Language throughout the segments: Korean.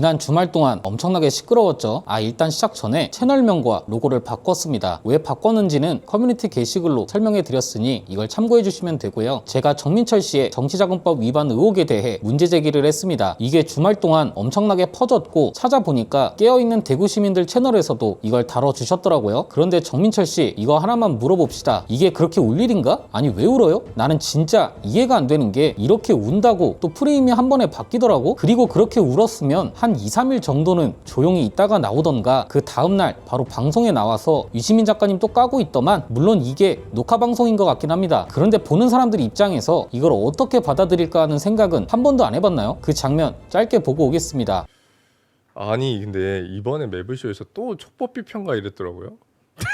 지난 주말 동안 엄청나게 시끄러웠죠. 일단 시작 전에 채널명과 로고를 바꿨습니다. 왜 바꿨는지는 커뮤니티 게시글로 설명해 드렸으니 이걸 참고해 주시면 되고요. 제가 정민철 씨의 정치자금법 위반 의혹에 대해 문제 제기를 했습니다. 이게 주말 동안 엄청나게 퍼졌고 찾아보니까 깨어있는 대구 시민들 채널에서도 이걸 다뤄주셨더라고요. 그런데 정민철 씨, 이거 하나만 물어봅시다. 이게 그렇게 울 일인가? 아니 왜 울어요? 나는 진짜 이해가 안 되는 게 이렇게 운다고 또 프레임이 한 번에 바뀌더라고. 그리고 그렇게 울었으면 한 2-3일 정도는 조용히 있다가 나오던가 그 다음날 바로 방송에 나와서 유시민 작가님 또 까고 있더만. 물론 이게 녹화 방송인 것 같긴 합니다. 그런데 보는 사람들 입장에서 이걸 어떻게 받아들일까 하는 생각은 한 번도 안 해봤나요? 그 장면 짧게 보고 오겠습니다. 아니 근데 이번에 매블쇼에서 또 촉법비 평가 이랬더라고요.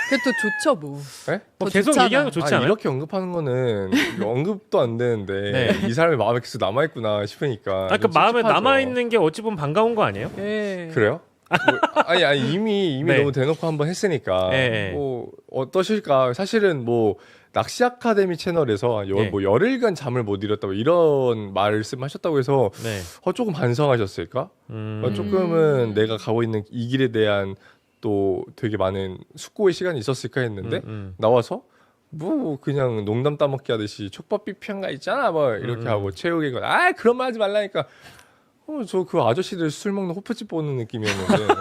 그게 또 좋죠 뭐. 네? 더 계속 좋잖아. 얘기하는 거 좋지 않아요? 이렇게 언급하는 거는 언급도 안 되는데 네. 이 사람의 마음에 계속 남아있구나 싶으니까 그 좀 마음에 찝찝하죠. 남아있는 게 어찌 보면 반가운 거 아니에요? 예. 그래요? 뭐, 아니 이미 네. 너무 대놓고 한번 했으니까 네. 뭐 어떠실까. 사실은 뭐 낚시 아카데미 채널에서 네. 뭐 열흘간 잠을 못 이뤘다고 이런 말씀하셨다고 해서 네. 조금 반성하셨을까? 조금은 내가 가고 있는 이 길에 대한 또 되게 많은 숙고의 시간이 있었을까 했는데 나와서 뭐 그냥 농담 따먹기 하듯이 촉법비 평가 있잖아 뭐 이렇게 하고 최욱이가 그런 말 하지 말라니까. 저 그 아저씨들 술 먹는 호프집 보는 느낌이었는데.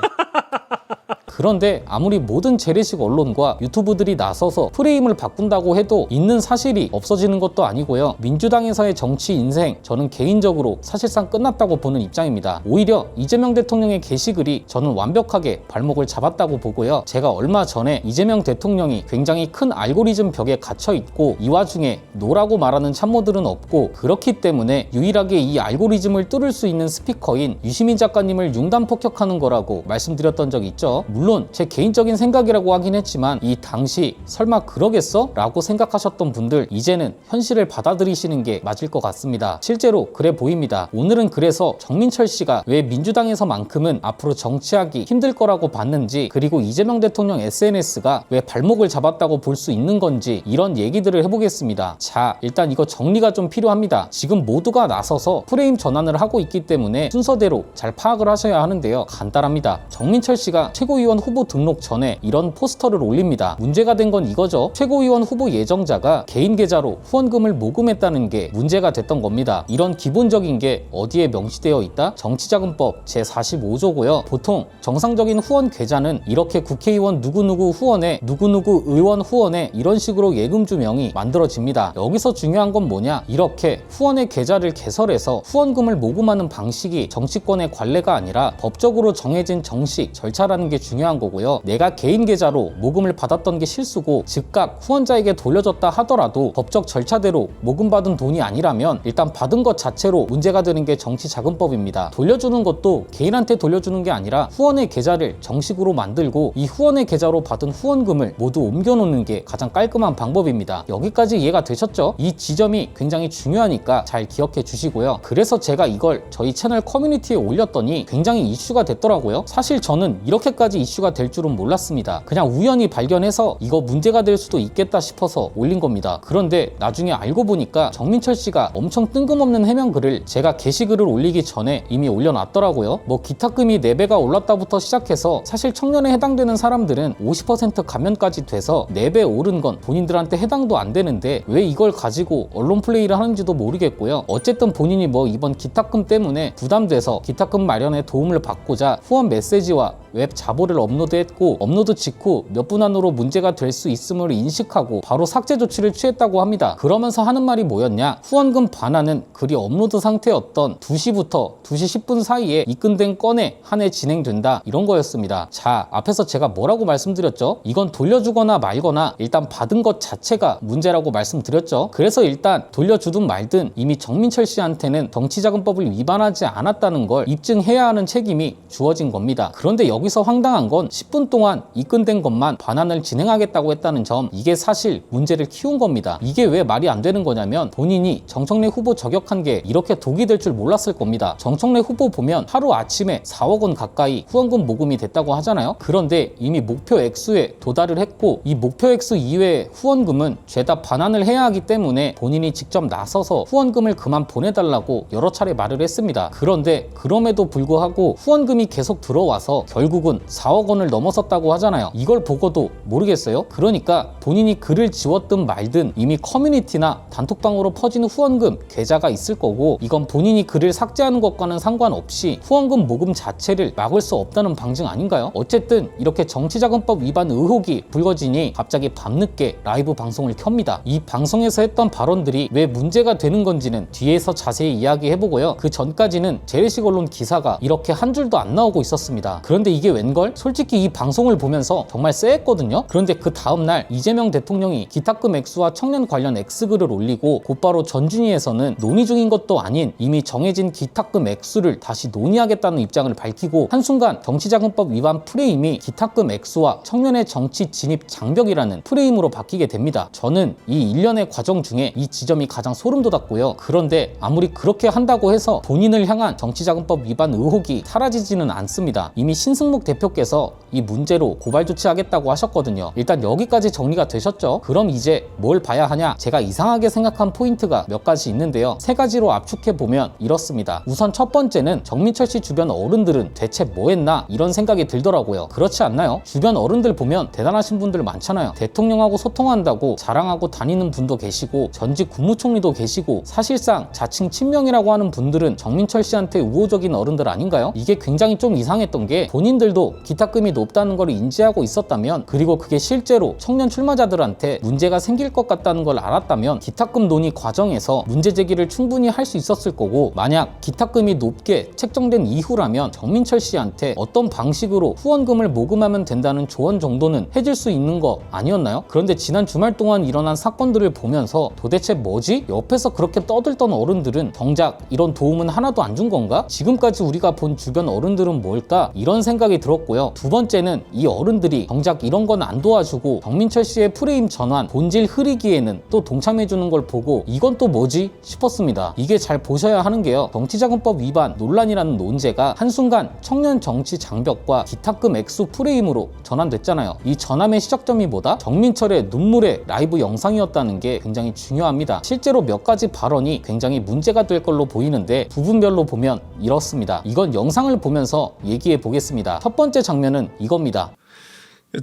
그런데 아무리 모든 재래식 언론과 유튜브들이 나서서 프레임을 바꾼다고 해도 있는 사실이 없어지는 것도 아니고요. 민주당에서의 정치 인생, 저는 개인적으로 사실상 끝났다고 보는 입장입니다. 오히려 이재명 대통령의 게시글이 저는 완벽하게 발목을 잡았다고 보고요. 제가 얼마 전에 이재명 대통령이 굉장히 큰 알고리즘 벽에 갇혀 있고 이 와중에 노라고 말하는 참모들은 없고 그렇기 때문에 유일하게 이 알고리즘을 뚫을 수 있는 스피커인 유시민 작가님을 융단 폭격하는 거라고 말씀드렸던 적이 있죠. 물론 제 개인적인 생각이라고 하긴 했지만 이 당시 설마 그러겠어? 라고 생각하셨던 분들 이제는 현실을 받아들이시는 게 맞을 것 같습니다. 실제로 그래 보입니다. 오늘은 그래서 정민철 씨가 왜 민주당에서만큼은 앞으로 정치하기 힘들 거라고 봤는지, 그리고 이재명 대통령 SNS가 왜 발목을 잡았다고 볼 수 있는 건지 이런 얘기들을 해보겠습니다. 자, 일단 이거 정리가 좀 필요합니다. 지금 모두가 나서서 프레임 전환을 하고 있기 때문에 순서대로 잘 파악을 하셔야 하는데요. 간단합니다. 정민철 씨가 최고위원 후보 등록 전에 이런 포스터를 올립니다. 문제가 된 건 이거죠. 최고위원 후보 예정자가 개인 계좌로 후원금을 모금했다는 게 문제가 됐던 겁니다. 이런 기본적인 게 어디에 명시되어 있다? 정치자금법 제45조고요. 보통 정상적인 후원 계좌는 이렇게 국회의원 누구누구 후원에 누구누구 의원 후원에 이런 식으로 예금주명이 만들어집니다. 여기서 중요한 건 뭐냐? 이렇게 후원의 계좌를 개설해서 후원금을 모금하는 방식이 정치권의 관례가 아니라 법적으로 정해진 정식 절차라는 게 중요한 거고요. 내가 개인 계좌로 모금을 받았던 게 실수고 즉각 후원자에게 돌려줬다 하더라도 법적 절차대로 모금받은 돈이 아니라면 일단 받은 것 자체로 문제가 되는 게 정치자금법입니다. 돌려주는 것도 개인한테 돌려주는 게 아니라 후원의 계좌를 정식으로 만들고 이 후원의 계좌로 받은 후원금을 모두 옮겨놓는 게 가장 깔끔한 방법입니다. 여기까지 이해가 되셨죠? 이 지점이 굉장히 중요하니까 잘 기억해 주시고요. 그래서 제가 이걸 저희 채널 커뮤니티에 올렸더니 굉장히 이슈가 됐더라고요. 사실 저는 이렇게까지 이슈가 될 줄은 몰랐습니다. 그냥 우연히 발견해서 이거 문제가 될 수도 있겠다 싶어서 올린 겁니다. 그런데 나중에 알고 보니까 정민철 씨가 엄청 뜬금없는 해명글을 제가 게시글을 올리기 전에 이미 올려놨더라고요. 뭐 기탁금이 4배가 올랐다부터 시작해서 사실 청년에 해당되는 사람들은 50% 감면까지 돼서 4배 오른 건 본인들한테 해당도 안 되는데 왜 이걸 가지고 언론 플레이를 하는지도 모르겠고요. 어쨌든 본인이 뭐 이번 기탁금 때문에 부담돼서 기탁금 마련에 도움을 받고자 후원 메시지와 웹 자보를 업로드했고 업로드 직후 몇 분 안으로 문제가 될 수 있음을 인식하고 바로 삭제 조치를 취했다고 합니다. 그러면서 하는 말이 뭐였냐? 후원금 반환은 글이 업로드 상태였던 2시부터 2시 10분 사이에 입금된 건에 한해 진행된다, 이런 거였습니다. 자, 앞에서 제가 뭐라고 말씀드렸죠? 이건 돌려주거나 말거나 일단 받은 것 자체가 문제라고 말씀드렸죠. 그래서 일단 돌려주든 말든 이미 정민철 씨한테는 정치자금법을 위반하지 않았다는 걸 입증해야 하는 책임이 주어진 겁니다. 그런데 여기 여기서 황당한 건 10분 동안 입건된 것만 반환을 진행하겠다고 했다는 점, 이게 사실 문제를 키운 겁니다. 이게 왜 말이 안 되는 거냐면 본인이 정청래 후보 저격한 게 이렇게 독이 될 줄 몰랐을 겁니다. 정청래 후보 보면 하루 아침에 4억 원 가까이 후원금 모금이 됐다고 하잖아요. 그런데 이미 목표 액수에 도달을 했고 이 목표 액수 이외의 후원금은 죄다 반환을 해야 하기 때문에 본인이 직접 나서서 후원금을 그만 보내달라고 여러 차례 말을 했습니다. 그런데 그럼에도 불구하고 후원금이 계속 들어와서 결국은 4억 원을 넘어섰다고 하잖아요. 이걸 보고도 모르겠어요? 그러니까 본인이 글을 지웠든 말든 이미 커뮤니티나 단톡방으로 퍼지는 후원금 계좌가 있을 거고, 이건 본인이 글을 삭제하는 것과는 상관없이 후원금 모금 자체를 막을 수 없다는 방증 아닌가요? 어쨌든 이렇게 정치자금법 위반 의혹이 불거지니 갑자기 밤늦게 라이브 방송을 켭니다. 이 방송에서 했던 발언들이 왜 문제가 되는 건지는 뒤에서 자세히 이야기해보고요. 그 전까지는 재래식 언론 기사가 이렇게 한 줄도 안 나오고 있었습니다. 그런데 이게 웬걸? 솔직히 이 방송을 보면서 정말 쎄했거든요. 그런데 그 다음날 이재명 대통령이 기탁금 액수와 청년 관련 X글을 올리고 곧바로 전준위에서는 논의 중인 것도 아닌 이미 정해진 기탁금 액수를 다시 논의하겠다는 입장을 밝히고, 한순간 정치자금법 위반 프레임이 기탁금 액수와 청년의 정치 진입 장벽이라는 프레임으로 바뀌게 됩니다. 저는 이 일련의 과정 중에 이 지점이 가장 소름 돋았고요. 그런데 아무리 그렇게 한다고 해서 본인을 향한 정치자금법 위반 의혹이 사라지지는 않습니다. 이미 신승목 대표께서 이 문제로 고발 조치하겠다고 하셨거든요. 일단 여기까지 정리가 되셨죠? 그럼 이제 뭘 봐야 하냐? 제가 이상하게 생각한 포인트가 몇 가지 있는데요. 세 가지로 압축해보면 이렇습니다. 우선 첫 번째는 정민철 씨 주변 어른들은 대체 뭐 했나? 이런 생각이 들더라고요. 그렇지 않나요? 주변 어른들 보면 대단하신 분들 많잖아요. 대통령하고 소통한다고 자랑하고 다니는 분도 계시고 전직 국무총리도 계시고, 사실상 자칭 친명이라고 하는 분들은 정민철 씨한테 우호적인 어른들 아닌가요? 이게 굉장히 좀 이상했던 게, 본인들도 기탁금이 높다는 걸 인지하고 있었다면, 그리고 그게 실제로 청년 출마자들한테 문제가 생길 것 같다는 걸 알았다면 기탁금 논의 과정에서 문제 제기를 충분히 할 수 있었을 거고, 만약 기탁금이 높게 책정된 이후라면 정민철 씨한테 어떤 방식으로 후원금을 모금하면 된다는 조언 정도는 해줄 수 있는 거 아니었나요? 그런데 지난 주말 동안 일어난 사건들을 보면서 도대체 뭐지? 옆에서 그렇게 떠들던 어른들은 정작 이런 도움은 하나도 안 준 건가? 지금까지 우리가 본 주변 어른들은 뭘까? 이런 생각이 들었고요. 두 번째는 이 어른들이 정작 이런 건 안 도와주고 정민철 씨의 프레임 전환, 본질 흐리기에는 또 동참해주는 걸 보고 이건 또 뭐지? 싶었습니다. 이게 잘 보셔야 하는 게요. 정치자금법 위반 논란이라는 논제가 한순간 청년 정치 장벽과 기탁금 액수 프레임으로 전환됐잖아요. 이 전환의 시작점이 뭐다? 정민철의 눈물의 라이브 영상이었다는 게 굉장히 중요합니다. 실제로 몇 가지 발언이 굉장히 문제가 될 걸로 보이는데 부분별로 보면 이렇습니다. 이건 영상을 보면서 얘기해 보겠습니다. 첫 번째 장면은 이겁니다.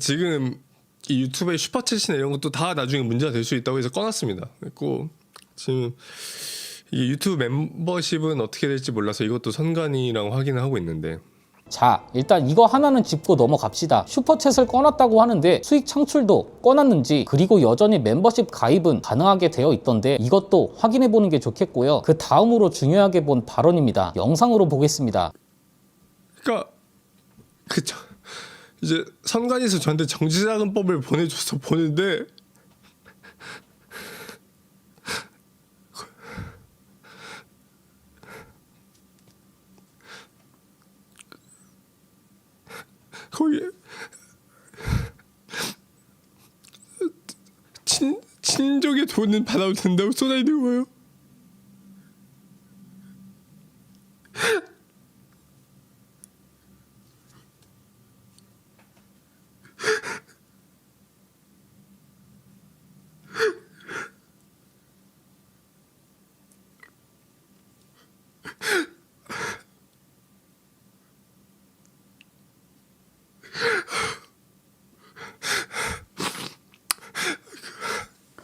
지금 이 유튜브의 슈퍼챗이나 이런 것도 다 나중에 문제가 될 수 있다고 해서 꺼놨습니다. 그리고 지금 이 유튜브 멤버십은 어떻게 될지 몰라서 이것도 선관위랑 확인을 하고 있는데, 자, 일단 이거 하나는 짚고 넘어갑시다. 슈퍼챗을 꺼놨다고 하는데 수익 창출도 꺼놨는지, 그리고 여전히 멤버십 가입은 가능하게 되어 있던데 이것도 확인해보는 게 좋겠고요. 그 다음으로 중요하게 본 발언입니다. 영상으로 보겠습니다. 그러니까 이제 선관위에서 저한테 정치자금법을 보내줘서 보는데, 거기에 친족의 돈은 받아도 된다고 써놔있는 거예요.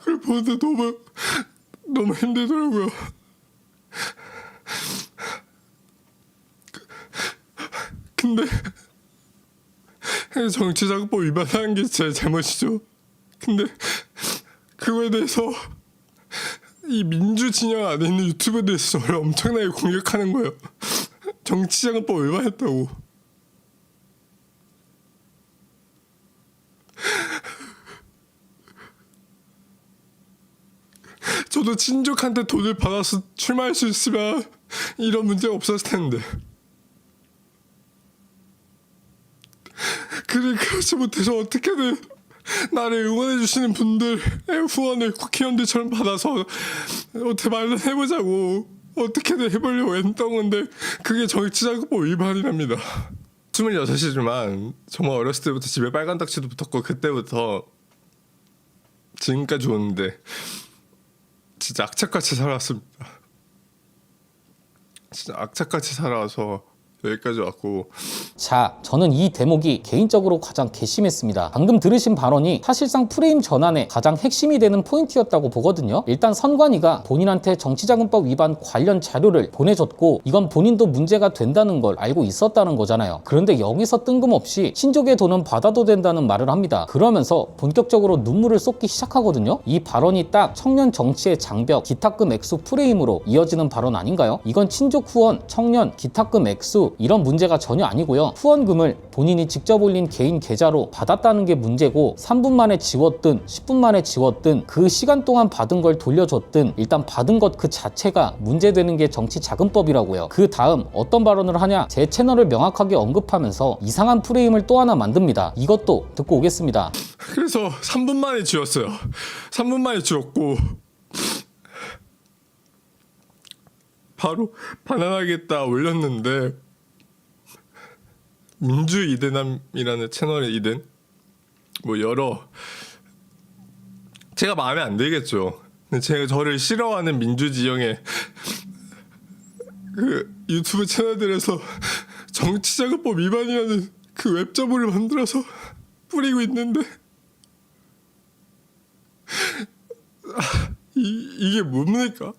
그걸 보는데 너무 힘들더라고요. 근데 정치자금법 위반하는 게 제 잘못이죠. 근데 그거에 대해서 이 민주 진영 안에 있는 유튜브에 대해서 저를 엄청나게 공격하는 거예요. 정치자금법 위반했다고. 저도 친족한테 돈을 받아서 출마할 수 있으면 이런 문제가 없었을 텐데. 그렇지 못해서 어떻게든 나를 응원해주시는 분들의 후원을 국회의원들처럼 받아서 어떻게 마련해보자고 어떻게든 해보려고 했던 건데 그게 정치자금법 위반이랍니다. 26이지만 정말 어렸을 때부터 집에 빨간 딱지도 붙었고 그때부터 지금까지 오는데 진짜 악착같이 살아왔습니다. 진짜 악착같이 살아와서 여기까지 왔고. 자, 저는 이 대목이 개인적으로 가장 괘씸했습니다. 방금 들으신 발언이 사실상 프레임 전환의 가장 핵심이 되는 포인트였다고 보거든요. 일단 선관위가 본인한테 정치자금법 위반 관련 자료를 보내줬고 이건 본인도 문제가 된다는 걸 알고 있었다는 거잖아요. 그런데 여기서 뜬금없이 친족의 돈은 받아도 된다는 말을 합니다. 그러면서 본격적으로 눈물을 쏟기 시작하거든요. 이 발언이 딱 청년 정치의 장벽, 기탁금 액수 프레임으로 이어지는 발언 아닌가요? 이건 친족 후원, 청년, 기탁금 액수 이런 문제가 전혀 아니고요. 후원금을 본인이 직접 올린 개인 계좌로 받았다는 게 문제고 3분 만에 지웠든 10분 만에 지웠든 그 시간 동안 받은 걸 돌려줬든 일단 받은 것 그 자체가 문제되는 게 정치자금법이라고요. 그 다음 어떤 발언을 하냐? 제 채널을 명확하게 언급하면서 이상한 프레임을 또 하나 만듭니다. 이것도 듣고 오겠습니다. 그래서 3분 만에 지웠어요. 3분 만에 지웠고 바로 반환하겠다 올렸는데 민주 이대남이라는 채널의 이든 뭐 여러 제가 마음에 안 들겠죠. 근데 제가 저를 싫어하는 민주지형의 그 유튜브 채널들에서 정치자금법 위반이라는 그 웹자보를 만들어서 뿌리고 있는데 이게 뭡니까?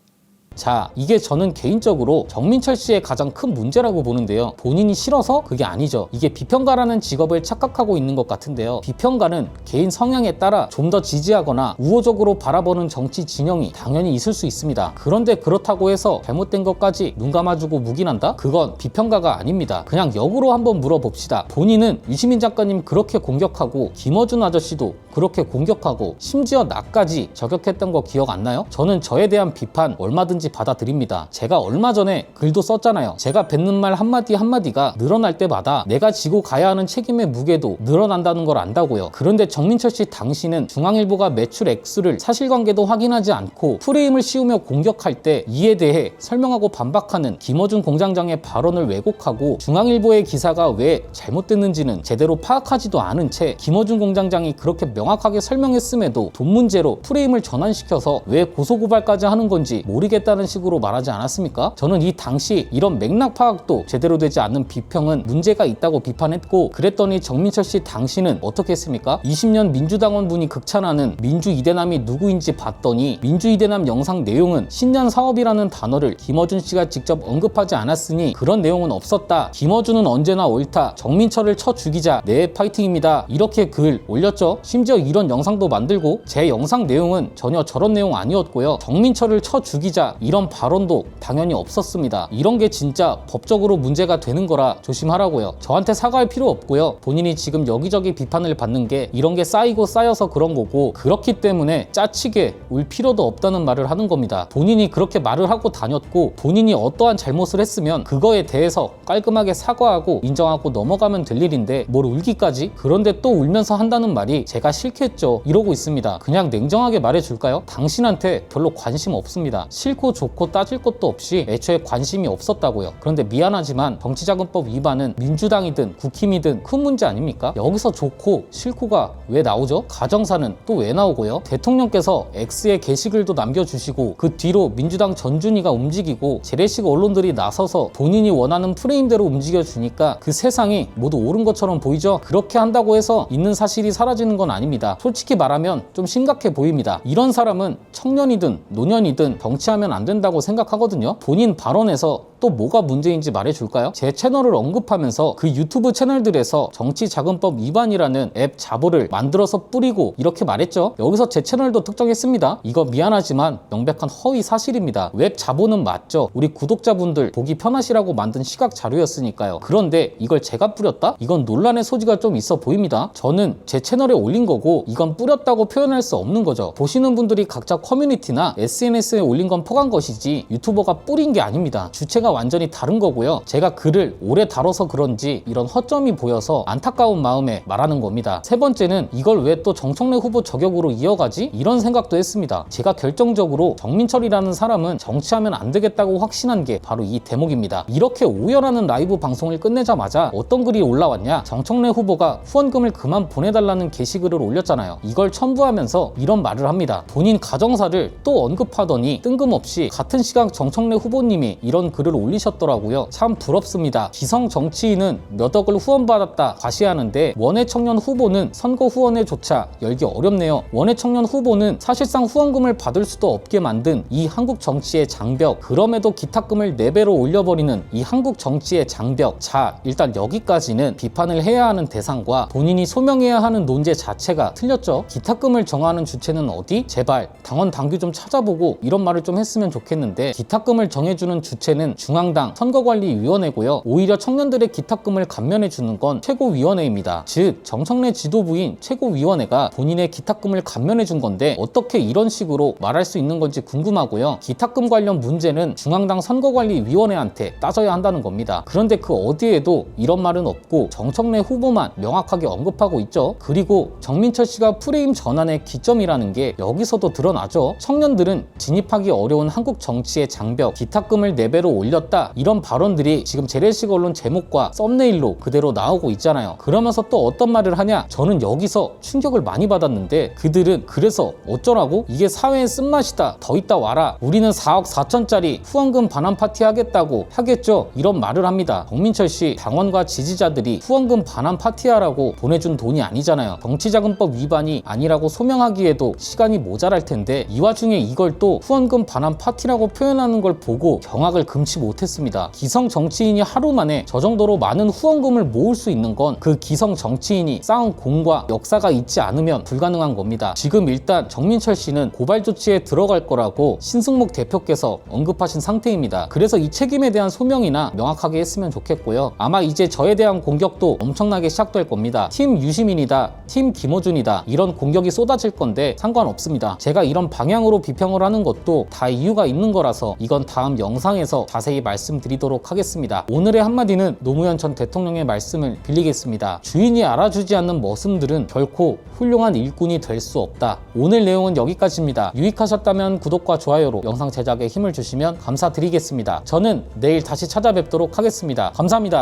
자, 이게 저는 개인적으로 정민철 씨의 가장 큰 문제라고 보는데요. 본인이 싫어서 그게 아니죠. 이게 비평가라는 직업을 착각하고 있는 것 같은데요. 비평가는 개인 성향에 따라 좀 더 지지하거나 우호적으로 바라보는 정치 진영이 당연히 있을 수 있습니다. 그런데 그렇다고 해서 잘못된 것까지 눈 감아주고 묵인한다? 그건 비평가가 아닙니다. 그냥 역으로 한번 물어봅시다. 본인은 유시민 작가님 그렇게 공격하고 김어준 아저씨도 그렇게 공격하고 심지어 나까지 저격했던 거 기억 안 나요? 저는 저에 대한 비판 얼마든지 받아들입니다. 제가 얼마 전에 글도 썼잖아요. 제가 뱉는 말 한마디 한마디가 늘어날 때마다 내가 지고 가야 하는 책임의 무게도 늘어난다는 걸 안다고요. 그런데 정민철 씨 당신은 중앙일보가 매출 액수를 사실관계도 확인하지 않고 프레임을 씌우며 공격할 때 이에 대해 설명하고 반박하는 김어준 공장장의 발언을 왜곡하고 중앙일보의 기사가 왜 잘못됐는지는 제대로 파악하지도 않은 채 김어준 공장장이 그렇게 명확하게 설명했음에도 돈 문제로 프레임을 전환시켜서 왜 고소고발까지 하는 건지 모르겠다는 식으로 말하지 않았습니까? 저는 이 당시 이런 맥락 파악도 제대로 되지 않는 비평은 문제가 있다고 비판했고 그랬더니 정민철 씨 당신은 어떻게 했습니까? 20년 민주당원 분이 극찬하는 민주 이대남이 누구인지 봤더니 민주 이대남 영상 내용은 신년 사업이라는 단어를 김어준 씨가 직접 언급하지 않았으니 그런 내용은 없었다. 김어준은 언제나 옳다. 정민철을 쳐 죽이자. 네, 파이팅입니다. 이렇게 글 올렸죠. 심지어 이런 영상도 만들고 제 영상 내용은 전혀 저런 내용 아니었고요. 정민철을 쳐 죽이자 이런 발언도 당연히 없었습니다. 이런 게 진짜 법적으로 문제가 되는 거라 조심하라고요. 저한테 사과할 필요 없고요. 본인이 지금 여기저기 비판을 받는 게 이런 게 쌓이고 쌓여서 그런 거고 그렇기 때문에 짜치게 울 필요도 없다는 말을 하는 겁니다. 본인이 그렇게 말을 하고 다녔고 본인이 어떠한 잘못을 했으면 그거에 대해서 깔끔하게 사과하고 인정하고 넘어가면 될 일인데 뭘 울기까지? 그런데 또 울면서 한다는 말이 제가 싫겠죠. 이러고 있습니다. 그냥 냉정하게 말해줄까요? 당신한테 별로 관심 없습니다. 싫고 좋고 따질 것도 없이 애초에 관심이 없었다고요. 그런데 미안하지만 정치자금법 위반은 민주당이든 국힘이든 큰 문제 아닙니까? 여기서 좋고 싫고가 왜 나오죠? 가정사는 또 왜 나오고요? 대통령께서 X에 게시글도 남겨주시고 그 뒤로 민주당 전준희가 움직이고 재래식 언론들이 나서서 본인이 원하는 프레임대로 움직여주니까 그 세상이 모두 옳은 것처럼 보이죠? 그렇게 한다고 해서 있는 사실이 사라지는 건 아닙니다. 솔직히 말하면 좀 심각해 보입니다. 이런 사람은 청년이든 노년이든 정치하면 안 된다고 생각하거든요. 본인 발언에서 또 뭐가 문제인지 말해줄까요? 제 채널을 언급하면서 그 유튜브 채널들에서 정치자금법 위반이라는 앱 자보를 만들어서 뿌리고 이렇게 말했죠. 여기서 제 채널도 특정했습니다. 이거 미안하지만 명백한 허위 사실입니다. 웹 자보는 맞죠. 우리 구독자분들 보기 편하시라고 만든 시각 자료였으니까요. 그런데 이걸 제가 뿌렸다? 이건 논란의 소지가 좀 있어 보입니다. 저는 제 채널에 올린 거고 이건 뿌렸다고 표현할 수 없는 거죠. 보시는 분들이 각자 커뮤니티나 SNS에 올린 건 포간 것이지 유튜버가 뿌린 게 아닙니다. 주체가 의미가 완전히 다른 거고요. 제가 글을 오래 다뤄서 그런지 이런 허점이 보여서 안타까운 마음에 말하는 겁니다. 세 번째는 이걸 왜 또 정청래 후보 저격으로 이어가지? 이런 생각도 했습니다. 제가 결정적으로 정민철이라는 사람은 정치하면 안 되겠다고 확신한 게 바로 이 대목입니다. 이렇게 오열하는 라이브 방송을 끝내자마자 어떤 글이 올라왔냐? 정청래 후보가 후원금을 그만 보내달라는 게시글을 올렸잖아요. 이걸 첨부하면서 이런 말을 합니다. 본인 가정사를 또 언급하더니 뜬금없이 같은 시각 정청래 후보님이 이런 글을 올리셨더라고요. 참 부럽습니다. 기성 정치인은 몇 억을 후원받았다 과시하는데 원외 청년 후보는 선거 후원회조차 열기 어렵네요. 원외 청년 후보는 사실상 후원금을 받을 수도 없게 만든 이 한국 정치의 장벽, 그럼에도 기탁금을 4배로 올려버리는 이 한국 정치의 장벽. 자, 일단 여기까지는 비판을 해야 하는 대상과 본인이 소명해야 하는 논제 자체가 틀렸죠. 기탁금을 정하는 주체는 어디? 제발 당원 당규 좀 찾아보고 이런 말을 좀 했으면 좋겠는데, 기탁금을 정해주는 주체는 중앙당 선거관리위원회고요. 오히려 청년들의 기탁금을 감면해주는 건 최고위원회입니다. 즉 정청래 지도부인 최고위원회가 본인의 기탁금을 감면해준 건데 어떻게 이런 식으로 말할 수 있는 건지 궁금하고요. 기탁금 관련 문제는 중앙당 선거관리위원회한테 따져야 한다는 겁니다. 그런데 그 어디에도 이런 말은 없고 정청래 후보만 명확하게 언급하고 있죠. 그리고 정민철 씨가 프레임 전환의 기점이라는 게 여기서도 드러나죠. 청년들은 진입하기 어려운 한국 정치의 장벽, 기탁금을 4배로 올렸다, 이런 발언들이 지금 재래식 언론 제목과 썸네일로 그대로 나오고 있잖아요. 그러면서 또 어떤 말을 하냐? 저는 여기서 충격을 많이 받았는데 그들은 그래서 어쩌라고? 이게 사회의 쓴맛이다, 더 있다 와라, 우리는 4억 4천짜리 후원금 반환 파티 하겠다고 하겠죠, 이런 말을 합니다. 정민철 씨 당원과 지지자들이 후원금 반환 파티하라고 보내준 돈이 아니잖아요. 정치자금법 위반이 아니라고 소명하기에도 시간이 모자랄 텐데 이 와중에 이걸 또 후원금 반환 파티라고 표현하는 걸 보고 경악을 금치 못했습니다. 기성 정치인이 하루 만에 저 정도로 많은 후원금을 모을 수 있는 건 그 기성 정치인이 쌓은 공과 역사가 있지 않으면 불가능한 겁니다. 지금 일단 정민철 씨는 고발 조치에 들어갈 거라고 신승목 대표께서 언급하신 상태입니다. 그래서 이 책임에 대한 소명이나 명확하게 했으면 좋겠고요. 아마 이제 저에 대한 공격도 엄청나게 시작될 겁니다. 팀 유시민이다, 팀 김어준이다, 이런 공격이 쏟아질 건데 상관없습니다. 제가 이런 방향으로 비평을 하는 것도 다 이유가 있는 거라서 이건 다음 영상에서 자세히 말씀드리도록 하겠습니다. 오늘의 한마디는 노무현 전 대통령의 말씀을 빌리겠습니다. 주인이 알아주지 않는 머슴들은 결코 훌륭한 일꾼이 될 수 없다. 오늘 내용은 여기까지입니다. 유익하셨다면 구독과 좋아요로 영상 제작에 힘을 주시면 감사드리겠습니다. 저는 내일 다시 찾아뵙도록 하겠습니다. 감사합니다.